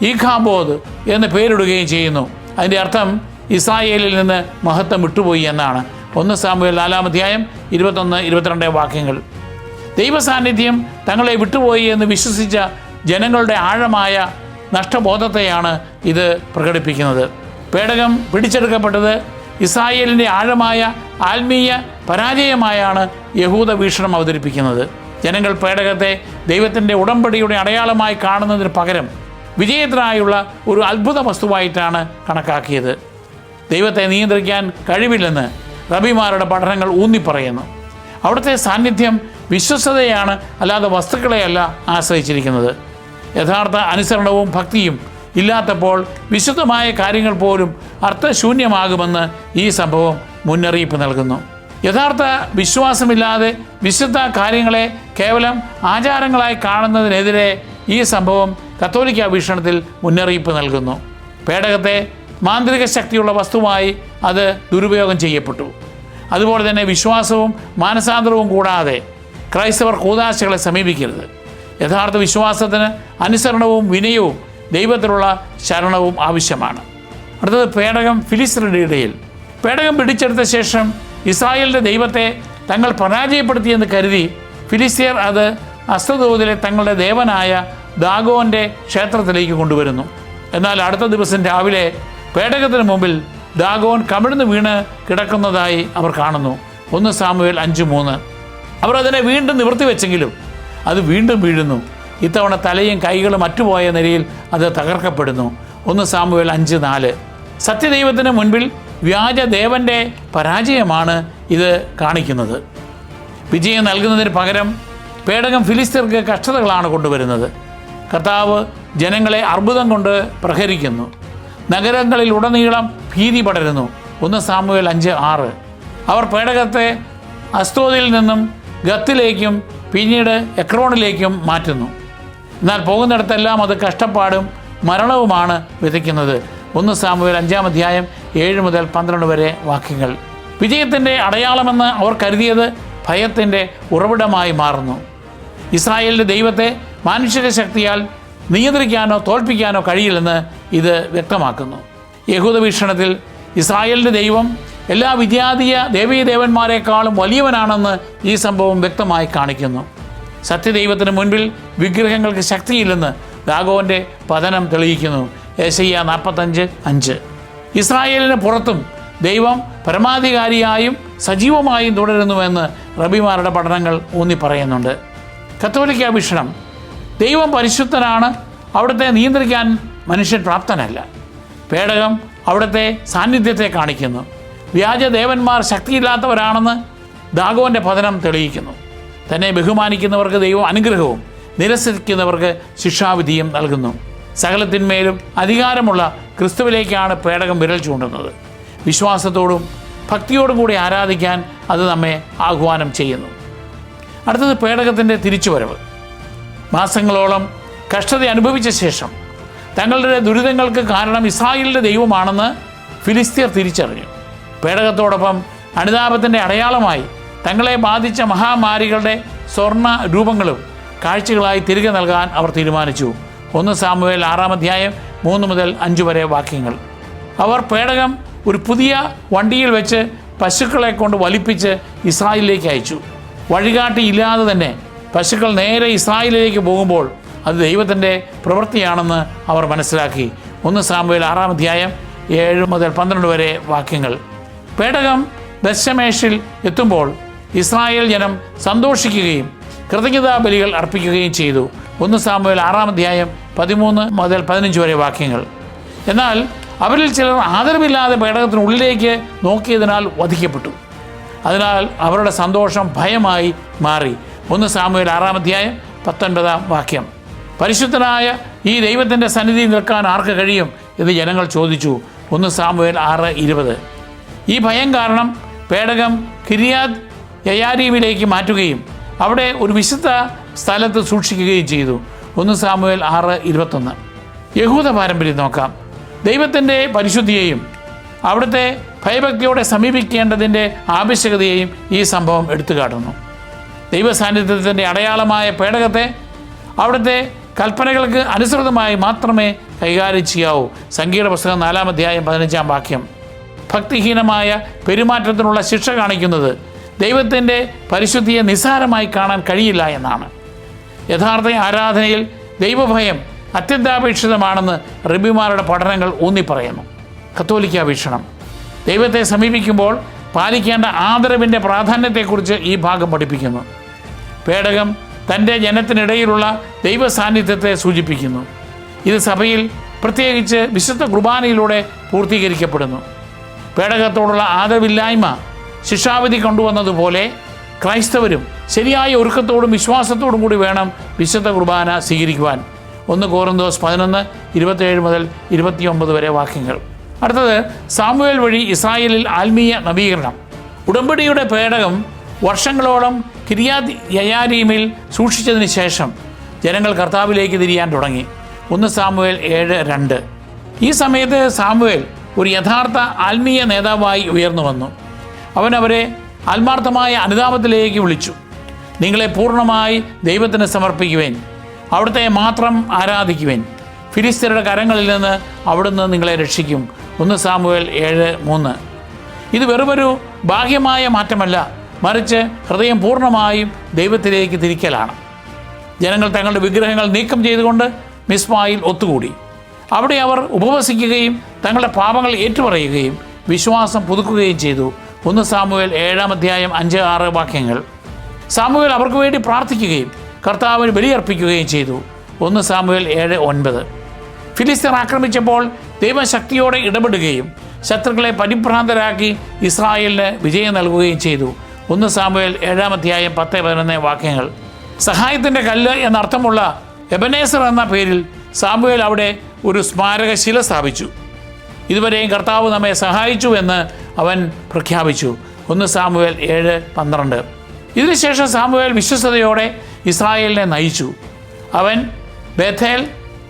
ഈഖാബോദ് എന്ന് പേരിടുകയും ചെയ്യുന്നു. അതിൻ്റെ അർത്ഥം ഇസ്രായേലിൽ നിന്ന് മഹത്വം വിട്ടുപോയി എന്നാണ്. 1 സാമുവേൽ 4:21-22 വാക്യങ്ങൾ. ദൈവസാന്നിധ്യം തങ്ങളെ വിട്ടുപോയി എന്ന് വിശ്വസിച്ച ജനങ്ങളുടെ ആഴമായ നഷ്ടബോധത്തെയാണ് ഇത് പ്രകടിപ്പിക്കുന്നത്. പേടകം പിടിച്ചെടുക്കപ്പെട്ടത് ഇസ്രായേലിൻ്റെ ആഴമായ ആത്മീയ പരാജയമായാണ് യഹൂദ വീക്ഷണം അവതരിപ്പിക്കുന്നത്. ജനങ്ങൾ പേടകത്തെ ദൈവത്തിൻ്റെ ഉടമ്പടിയുടെ അടയാളമായി കാണുന്നതിന് പകരം വിജയത്തിനായുള്ള ഒരു അത്ഭുത വസ്തുവായിട്ടാണ് കണക്കാക്കിയത്. ദൈവത്തെ നിയന്ത്രിക്കാൻ കഴിവില്ലെന്ന് റബിമാരുടെ പഠനങ്ങൾ ഊന്നിപ്പറയുന്നു. അവിടുത്തെ സാന്നിധ്യം വിശ്വസ്തതയാണ്, അല്ലാതെ വസ്തുക്കളെയല്ല ആശ്രയിച്ചിരിക്കുന്നത്. യഥാർത്ഥ അനുസരണവും ഭക്തിയും ഇല്ലാത്തപ്പോൾ വിശുദ്ധമായ കാര്യങ്ങൾ പോലും അർത്ഥശൂന്യമാകുമെന്ന് ഈ സംഭവം മുന്നറിയിപ്പ് നൽകുന്നു. യഥാർത്ഥ വിശ്വാസമില്ലാതെ വിശുദ്ധ കാര്യങ്ങളെ കേവലം ആചാരങ്ങളായി കാണുന്നതിനെതിരെ ഈ സംഭവം കത്തോലിക്ക വീക്ഷണത്തിൽ മുന്നറിയിപ്പ് നൽകുന്നു. പേടകത്തെ മാന്ത്രിക ശക്തിയുള്ള വസ്തുവായി അത് ദുരുപയോഗം ചെയ്യപ്പെട്ടു. അതുപോലെ തന്നെ വിശ്വാസവും മാനസാന്തരവും കൂടാതെ ക്രൈസ്തവർ കൂദാശകളെ സമീപിക്കരുത്. യഥാർത്ഥ വിശ്വാസത്തിന് അനുസരണവും വിനയവും ദൈവത്തിലുള്ള ശരണവും ആവശ്യമാണ്. അടുത്തത് പേടകം ഫിലിസ്ത്യരുടെ ഇടയിൽ. പേടകം പിടിച്ചെടുത്ത ശേഷം ഇസ്രായേലിൻ്റെ ദൈവത്തെ തങ്ങൾ പരാജയപ്പെടുത്തിയെന്ന് കരുതി ഫിലിസ്ത്യർ അത് അസ്തോദിലെ തങ്ങളുടെ ദേവനായ ദാഗോൻ്റെ ക്ഷേത്രത്തിലേക്ക് കൊണ്ടുവരുന്നു. എന്നാൽ അടുത്ത ദിവസം രാവിലെ പേടകത്തിന് മുമ്പിൽ ദാഗോൻ കമിഴ്ന്ന് വീണ് കിടക്കുന്നതായി അവർ കാണുന്നു. 1 സാമുവേൽ 5:3. അവർ അതിനെ വീണ്ടും നിവർത്തി വെച്ചെങ്കിലും അത് വീണ്ടും വീഴുന്നു. ഇത്തവണ തലയും കൈകളും മറ്റുപോയ നിലയിൽ അത് തകർക്കപ്പെടുന്നു. 1 സാമുവേൽ 5:4. സത്യദൈവത്തിന് മുൻപിൽ വ്യാജദേവൻ്റെ പരാജയമാണ് ഇത് കാണിക്കുന്നത്. വിജയം നൽകുന്നതിന് പകരം പേടകം ഫിലിസ്ത്യർക്ക് കഷ്ടതകളാണ് കൊണ്ടുവരുന്നത്. കർത്താവ് ജനങ്ങളെ അർബുദം കൊണ്ട് പ്രഹരിക്കുന്നു. നഗരങ്ങളിൽ ഉടനീളം ഭീതി പടരുന്നു. 1 സാമുവേൽ 5:6. അവർ പേടകത്തെ അസ്തോദിൽ നിന്നും ഗത്തിലേക്കും പിന്നീട് എക്രോണിലേക്കും മാറ്റുന്നു. എന്നാൽ പോകുന്നിടത്തെല്ലാം അത് കഷ്ടപ്പാടും മരണവുമാണ് വിതയ്ക്കുന്നത്. 1 സാമുവേൽ 5:7-12 വരെ വാക്യങ്ങൾ. വിജയത്തിൻ്റെ അടയാളമെന്ന് അവർ കരുതിയത് ഭയത്തിൻ്റെ ഉറവിടമായി മാറുന്നു. ഇസ്രായേലിൻ്റെ ദൈവത്തെ മാനുഷിക ശക്തിയാൽ നിയന്ത്രിക്കാനോ തോൽപ്പിക്കാനോ കഴിയില്ലെന്ന് ഇത് വ്യക്തമാക്കുന്നു. യഹൂദ വീക്ഷണത്തിൽ ഇസ്രായേലിൻ്റെ ദൈവം എല്ലാ വിജാതീയ ദേവീദേവന്മാരെക്കാളും വലിയവനാണെന്ന് ഈ സംഭവം വ്യക്തമായി കാണിക്കുന്നു. സത്യദൈവത്തിന് മുൻപിൽ വിഗ്രഹങ്ങൾക്ക് ശക്തിയില്ലെന്ന് ദാഗോൻ്റെ പതനം തെളിയിക്കുന്നു. യെശയ്യാ 45:5. ഇസ്രായേലിന് പുറത്തും ദൈവം പരമാധികാരിയായും സജീവമായും തുടരുന്നുവെന്ന് റബിമാരുടെ പഠനങ്ങൾ ഊന്നി പറയുന്നുണ്ട്. കത്തോലിക്ക വീക്ഷണം ദൈവം പരിശുദ്ധനാണ്, അവിടുത്തെ നിയന്ത്രിക്കാൻ മനുഷ്യൻ പ്രാപ്തനല്ല. പേടകം അവിടുത്തെ സാന്നിധ്യത്തെ കാണിക്കുന്നു. വ്യാജദേവന്മാർ ശക്തിയില്ലാത്തവരാണെന്ന് ദാഗോൻ്റെ പതനം തെളിയിക്കുന്നു. തന്നെ ബഹുമാനിക്കുന്നവർക്ക് ദൈവം അനുഗ്രഹവും നിരസിക്കുന്നവർക്ക് ശിക്ഷാവിധിയും നൽകുന്നു. സകലത്തിന്മേലും അധികാരമുള്ള ക്രിസ്തുവിലേക്കാണ് പേടകം വിരൽ ചൂണ്ടുന്നത്. വിശ്വാസത്തോടും ഭക്തിയോടും കൂടി ആരാധിക്കാൻ അത് നമ്മെ ആഹ്വാനം ചെയ്യുന്നു. അടുത്തത് പേടകത്തിൻ്റെ തിരിച്ചുവരവ്. മാസങ്ങളോളം കഷ്ടത അനുഭവിച്ച ശേഷം തങ്ങളുടെ ദുരിതങ്ങൾക്ക് കാരണം ഇസ്രായേലിൻ്റെ ദൈവമാണെന്ന് ഫിലിസ്ത്യർ തിരിച്ചറിഞ്ഞു. പേടകത്തോടൊപ്പം അനുതാപത്തിൻ്റെ അടയാളമായി തങ്ങളെ ബാധിച്ച മഹാമാരികളുടെ സ്വർണ്ണ രൂപങ്ങളും കാഴ്ചകളായി തിരികെ നൽകാൻ അവർ തീരുമാനിച്ചു. 1 സാമുവേൽ 6:3-5 വരെ വാക്യങ്ങൾ. അവർ പേടകം ഒരു പുതിയ വണ്ടിയിൽ വെച്ച് പശുക്കളെ കൊണ്ട് വലിപ്പിച്ച് ഇസ്രായേലിലേക്ക് അയച്ചു. വഴികാട്ടി ഇല്ലാതെ തന്നെ പശുക്കൾ നേരെ ഇസ്രായേലിലേക്ക് പോകുമ്പോൾ അത് ദൈവത്തിൻ്റെ പ്രവൃത്തിയാണെന്ന് അവർ മനസ്സിലാക്കി. 1 സാമുവേൽ 6:7-12 വരെ വാക്യങ്ങൾ. പേടകം ബത്ശമേഷിൽ എത്തുമ്പോൾ ഇസ്രായേൽ ജനം സന്തോഷിക്കുകയും കൃതജ്ഞതാ ബലികൾ അർപ്പിക്കുകയും ചെയ്തു. 1 സാമുവേൽ 6:13-15 വരെ വാക്യങ്ങൾ. എന്നാൽ അവരിൽ ചിലർ ആദരവില്ലാതെ പേടകത്തിനുള്ളിലേക്ക് നോക്കിയതിനാൽ വധിക്കപ്പെട്ടു. അതിനാൽ അവരുടെ സന്തോഷം ഭയമായി മാറി. 1 സാമുവേൽ 6:19 വാക്യം. പരിശുദ്ധനായ ഈ ദൈവത്തിൻ്റെ സന്നിധി നിൽക്കാൻ ആർക്ക് കഴിയും എന്ന് ജനങ്ങൾ ചോദിച്ചു. 1 സാമുവേൽ 6:20. ഈ ഭയം കാരണം പേടകം കിര്യാത് യയാരീമിലേക്ക് മാറ്റുകയും അവിടെ ഒരു വിശുദ്ധ സ്ഥലത്ത് സൂക്ഷിക്കുകയും ചെയ്തു. 1 സാമുവേൽ 6:21. യഹൂദ പാരമ്പര്യം നോക്കാം. ദൈവത്തിൻ്റെ പരിശുദ്ധിയെയും അവിടുത്തെ ഭയഭക്തിയോടെ സമീപിക്കേണ്ടതിൻ്റെ ആവശ്യകതയെയും ഈ സംഭവം എടുത്തു കാട്ടുന്നു. ദൈവസാന്നിധ്യത്തിൻ്റെ അടയാളമായ പേടകത്തെ അവിടുത്തെ കൽപ്പനകൾക്ക് അനുസൃതമായി മാത്രമേ കൈകാര്യം ചെയ്യാവൂ. സംഗീത പുസ്തകം 4:15 വാക്യം. ഭക്തിഹീനമായ പെരുമാറ്റത്തിനുള്ള ശിക്ഷ കാണിക്കുന്നത് ദൈവത്തിൻ്റെ പരിശുദ്ധിയെ നിസ്സാരമായി കാണാൻ കഴിയില്ല എന്നാണ്. യഥാർത്ഥ ആരാധനയിൽ ദൈവഭയം അത്യന്താപേക്ഷിതമാണെന്ന് റബിമാരുടെ പഠനങ്ങൾ ഊന്നിപ്പറയുന്നു. കത്തോലിക്ക വീക്ഷണം ദൈവത്തെ സമീപിക്കുമ്പോൾ പാലിക്കേണ്ട ആദരവിൻ്റെ പ്രാധാന്യത്തെക്കുറിച്ച് ഈ ഭാഗം പഠിപ്പിക്കുന്നു. പേടകം തൻ്റെ ജനത്തിനിടയിലുള്ള ദൈവ സാന്നിധ്യത്തെ സൂചിപ്പിക്കുന്നു. ഇത് സഭയിൽ പ്രത്യേകിച്ച് വിശുദ്ധ കുർബാനയിലൂടെ പൂർത്തീകരിക്കപ്പെടുന്നു. പേടകത്തോടുള്ള ആദരവില്ലായ്മ ശിക്ഷാവിധി കൊണ്ടുവന്നതുപോലെ ക്രൈസ്തവരും ശരിയായ ഒരുക്കത്തോടും വിശ്വാസത്തോടും കൂടി വേണം വിശുദ്ധ കുർബാന സ്വീകരിക്കുവാൻ. 1 കോറിന്തോസ് 11:27 മുതൽ 29 വരെ വാക്യങ്ങൾ. അടുത്തത് സാമുവേൽ വഴി ഇസ്രായേലിൽ ആത്മീയ നവീകരണം. ഉടമ്പടിയുടെ പേടകം വർഷങ്ങളോളം കിര്യാത് യയാരീമിൽ സൂക്ഷിച്ചതിന് ശേഷം ജനങ്ങൾ കർത്താവിലേക്ക് തിരിയാൻ തുടങ്ങി. 1 സാമുവേൽ 7:2. ഈ സമയത്ത് സാമുവേൽ ഒരു യഥാർത്ഥ ആത്മീയ നേതാവായി ഉയർന്നു വന്നു. അവൻ അവരെ ആത്മാർത്ഥമായ അനുതാപത്തിലേക്ക് വിളിച്ചു. നിങ്ങളെ പൂർണ്ണമായി ദൈവത്തിന് സമർപ്പിക്കുവേൻ, അവിടുത്തെ മാത്രം ആരാധിക്കുവേൻ. ഫിലിസ്ത്യരുടെ കരങ്ങളിൽ നിന്ന് അവിടുന്ന് നിങ്ങളെ രക്ഷിക്കും. 1 സാമുവേൽ 7:3. ഇത് വെറുമൊരു ബാഹ്യമായ മാറ്റമല്ല, മറിച്ച് ഹൃദയം പൂർണ്ണമായും ദൈവത്തിലേക്ക് തിരിക്കലാണ്. ജനങ്ങൾ തങ്ങളുടെ വിഗ്രഹങ്ങൾ നീക്കം ചെയ്തുകൊണ്ട് മിസ്പായിൽ ഒത്തുകൂടി. അവിടെ അവർ ഉപവസിക്കുകയും തങ്ങളുടെ പാപങ്ങൾ ഏറ്റുപറയുകയും വിശ്വാസം പുതുക്കുകയും ചെയ്തു. 1 സാമുവേൽ 7:5-6 വാക്യങ്ങൾ. സാമുവേൽ അവർക്ക് വേണ്ടി പ്രാർത്ഥിക്കുകയും കർത്താവിന് ബലിയർപ്പിക്കുകയും ചെയ്തു. 1 സാമുവേൽ 7:9. ഫിലിസ്ത്യർ ആക്രമിച്ചപ്പോൾ ദൈവം ശക്തിയോടെ ഇടപെടുകയും ശത്രുക്കളെ പരിഭ്രാന്തരാക്കി ഇസ്രായേലിന് വിജയം നൽകുകയും ചെയ്തു. 1 സാമുവേൽ 7:10-11 വാക്യങ്ങൾ. സഹായത്തിൻ്റെ കല്ല് എന്നർത്ഥമുള്ള എബനേസർ എന്ന പേരിൽ സാമുവേൽ അവിടെ ഒരു സ്മാരകശില സ്ഥാപിച്ചു. ഇതുവരെയും കർത്താവ് നമ്മെ സഹായിച്ചു എന്ന് അവൻ പ്രഖ്യാപിച്ചു. 1 സാമുവേൽ 7:12. ഇതിനുശേഷം സാമുവേൽ വിശ്വസ്തയോടെ ഇസ്രായേലിനെ നയിച്ചു. അവൻ ബേഥേൽ,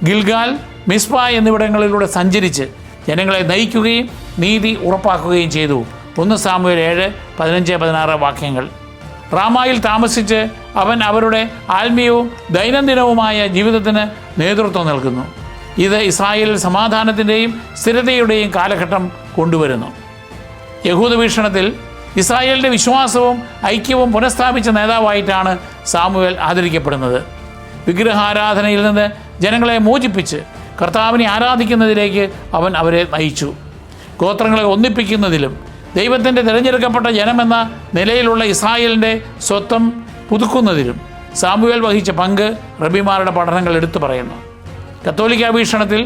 ഗിൽഗാൽ, മിസ്പ എന്നിവിടങ്ങളിലൂടെ സഞ്ചരിച്ച് ജനങ്ങളെ നയിക്കുകയും നീതി ഉറപ്പാക്കുകയും ചെയ്തു. 1 സാമുവേൽ 7:15-16 വാക്യങ്ങൾ. റാമായിൽ താമസിച്ച് അവൻ അവരുടെ ആത്മീയവും ദൈനംദിനവുമായ ജീവിതത്തിന് നേതൃത്വം നൽകുന്നു. ഇത് ഇസ്രായേലിൽ സമാധാനത്തിൻ്റെയും സ്ഥിരതയുടെയും കാലഘട്ടം കൊണ്ടുവരുന്നു. യഹൂദ വീക്ഷണത്തിൽ ഇസ്രായേലിൻ്റെ വിശ്വാസവും ഐക്യവും പുനഃസ്ഥാപിച്ച നേതാവായിട്ടാണ് സാമുവേൽ ആദരിക്കപ്പെടുന്നത്. വിഗ്രഹാരാധനയിൽ നിന്ന് ജനങ്ങളെ മോചിപ്പിച്ച് കർത്താവിനെ ആരാധിക്കുന്നതിലേക്ക് അവൻ അവരെ നയിച്ചു. ഗോത്രങ്ങളെ ഒന്നിപ്പിക്കുന്നതിലും ദൈവത്തിൻ്റെ തിരഞ്ഞെടുക്കപ്പെട്ട ജനമെന്ന നിലയിലുള്ള ഇസ്രായേലിൻ്റെ സ്വത്വം പുതുക്കുന്നതിലും സാമുവേൽ വഹിച്ച പങ്ക് റബിമാരുടെ പഠനങ്ങൾ എടുത്തു പറയുന്നു. കത്തോലിക്ക വീക്ഷണത്തിൽ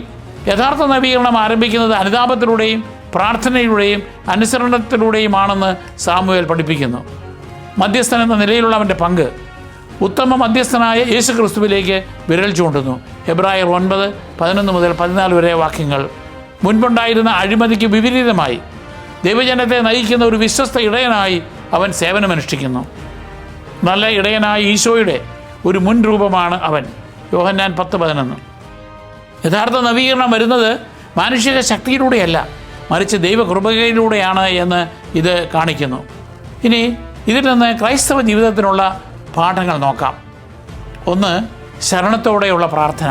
യഥാർത്ഥ നവീകരണം ആരംഭിക്കുന്നത് അനുതാപത്തിലൂടെയും പ്രാർത്ഥനയിലൂടെയും അനുസരണത്തിലൂടെയുമാണെന്ന് സാമുവേൽ പഠിപ്പിക്കുന്നു. മധ്യസ്ഥൻ എന്ന നിലയിലുള്ള അവൻ്റെ പങ്ക് ഉത്തമ മധ്യസ്ഥനായ യേശു ക്രിസ്തുവിലേക്ക് വിരൽ ചൂണ്ടുന്നു. ഹെബ്രായർ 9:11 മുതൽ 14 വരെ വാക്യങ്ങൾ. മുൻപുണ്ടായിരുന്ന അഴിമതിക്ക് വിപരീതമായി ദൈവജനത്തെ നയിക്കുന്ന ഒരു വിശ്വസ്ത ഇടയനായി അവൻ സേവനമനുഷ്ഠിക്കുന്നു. നല്ല ഇടയനായ ഈശോയുടെ ഒരു മുൻ രൂപമാണ് അവൻ. യോഹന്നാൻ 10:11. യഥാർത്ഥ നവീകരണം വരുന്നത് മാനുഷിക ശക്തിയിലൂടെയല്ല, മറിച്ച് ദൈവകൃപയിലൂടെയാണ് എന്ന് ഇത് കാണിക്കുന്നു. ഇനി ഇതിൽ നിന്ന് ക്രൈസ്തവ ജീവിതത്തിനുള്ള പാഠങ്ങൾ നോക്കാം. 1. ശരണത്തോടെയുള്ള പ്രാർത്ഥന.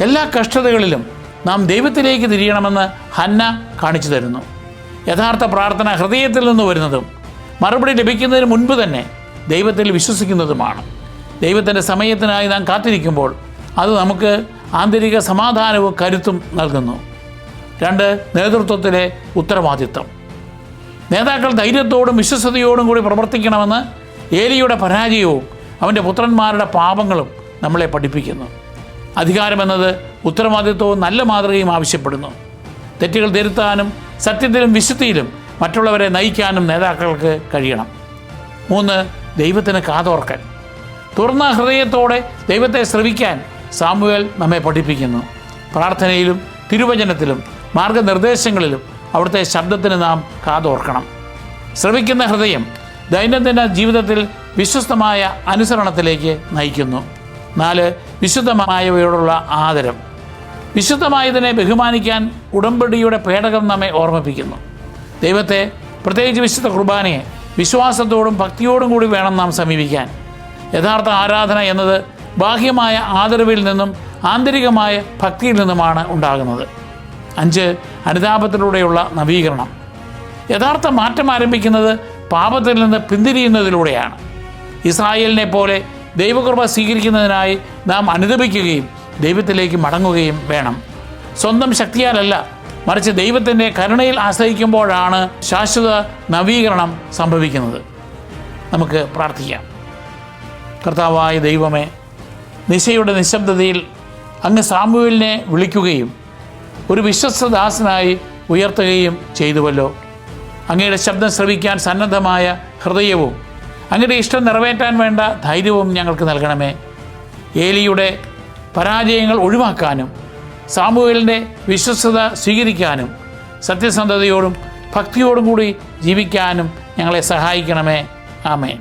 എല്ലാ കഷ്ടതകളിലും നാം ദൈവത്തിലേക്ക് തിരിയണമെന്ന് ഹന്ന കാണിച്ചു തരുന്നു. യഥാർത്ഥ പ്രാർത്ഥന ഹൃദയത്തിൽ നിന്ന് വരുന്നതും മറുപടി ലഭിക്കുന്നതിന് മുൻപ് തന്നെ ദൈവത്തിൽ വിശ്വസിക്കുന്നതുമാണ്. ദൈവത്തിൻ്റെ സമയത്തിനായി നാം കാത്തിരിക്കുമ്പോൾ അത് നമുക്ക് ആന്തരിക സമാധാനവും കരുത്തും നൽകുന്നു. 2. നേതൃത്വത്തിലെ ഉത്തരവാദിത്വം. നേതാക്കൾ ധൈര്യത്തോടും വിശ്വസ്തയോടും കൂടി പ്രവർത്തിക്കണമെന്ന് ഏലിയുടെ പരാജയവും അവൻ്റെ പുത്രന്മാരുടെ പാപങ്ങളും നമ്മളെ പഠിപ്പിക്കുന്നു. അധികാരമെന്നത് ഉത്തരവാദിത്വവും നല്ല മാതൃകയും ആവശ്യപ്പെടുന്നു. തെറ്റുകൾ തിരുത്താനും സത്യത്തിലും വിശുദ്ധിയിലും മറ്റുള്ളവരെ നയിക്കാനും നേതാക്കൾക്ക് കഴിയണം. 3. ദൈവത്തിന് കാതോർക്കൽ. തുറന്ന ഹൃദയത്തോടെ ദൈവത്തെ ശ്രവിക്കാൻ സാമുവേൽ നമ്മെ പഠിപ്പിക്കുന്നു. പ്രാർത്ഥനയിലും തിരുവചനത്തിലും മാർഗനിർദ്ദേശങ്ങളിലും അവിടുത്തെ ശബ്ദത്തിന് നാം കാതോർക്കണം. ശ്രവിക്കുന്ന ഹൃദയം ദൈനംദിന ജീവിതത്തിൽ വിശ്വസ്തമായ അനുസരണത്തിലേക്ക് നയിക്കുന്നു. 4. വിശുദ്ധമായവയോടുള്ള ആദരം. വിശുദ്ധമായതിനെ ബഹുമാനിക്കാൻ ഉടമ്പടിയുടെ പേടകം നമ്മെ ഓർമ്മിപ്പിക്കുന്നു. ദൈവത്തെ, പ്രത്യേകിച്ച് വിശുദ്ധ കുർബാനയെ വിശ്വാസത്തോടും ഭക്തിയോടും കൂടി വേണം നാം സമീപിക്കാൻ. യഥാർത്ഥ ആരാധന എന്നത് ബാഹ്യമായ ആദരവിൽ നിന്നും ആന്തരികമായ ഭക്തിയിൽ നിന്നുമാണ് ഉണ്ടാകുന്നത്. 5. അനുതാപത്തിലൂടെയുള്ള നവീകരണം. യഥാർത്ഥ മാറ്റം ആരംഭിക്കുന്നത് പാപത്തിൽ നിന്ന് പിന്തിരിയുന്നതിലൂടെയാണ്. ഇസ്രായേലിനെ പോലെ ദൈവകൃപ സ്വീകരിക്കുന്നതിനായി നാം അനുതപിക്കുകയും ദൈവത്തിലേക്ക് മടങ്ങുകയും വേണം. സ്വന്തം ശക്തിയാലല്ല, മറിച്ച് ദൈവത്തിൻ്റെ കരുണയിൽ ആശ്രയിക്കുമ്പോഴാണ് ശാശ്വത നവീകരണം സംഭവിക്കുന്നത്. നമുക്ക് പ്രാർത്ഥിക്കാം. കർത്താവായ ദൈവമേ, നിശയുടെ നിശബ്ദതയിൽ അങ്ങ് സാമുവേലിനെ വിളിക്കുകയും ഒരു വിശ്വസ്തദാസനായി ഉയർത്തുകയും ചെയ്തുവല്ലോ. അങ്ങയുടെ ശബ്ദം ശ്രവിക്കാൻ സന്നദ്ധമായ ഹൃദയവും അങ്ങയുടെ ഇഷ്ടം നിറവേറ്റാൻ വേണ്ട ധൈര്യവും ഞങ്ങൾക്ക് നൽകണമേ. ഏലിയുടെ പരാജയങ്ങൾ ഒഴിവാക്കാനും സാമുവേലിൻ്റെ വിശ്വസ്തത സ്വീകരിക്കാനും സത്യസന്ധതയോടും ഭക്തിയോടും കൂടി ജീവിക്കാനും ഞങ്ങളെ സഹായിക്കണമേ. ആമേൻ.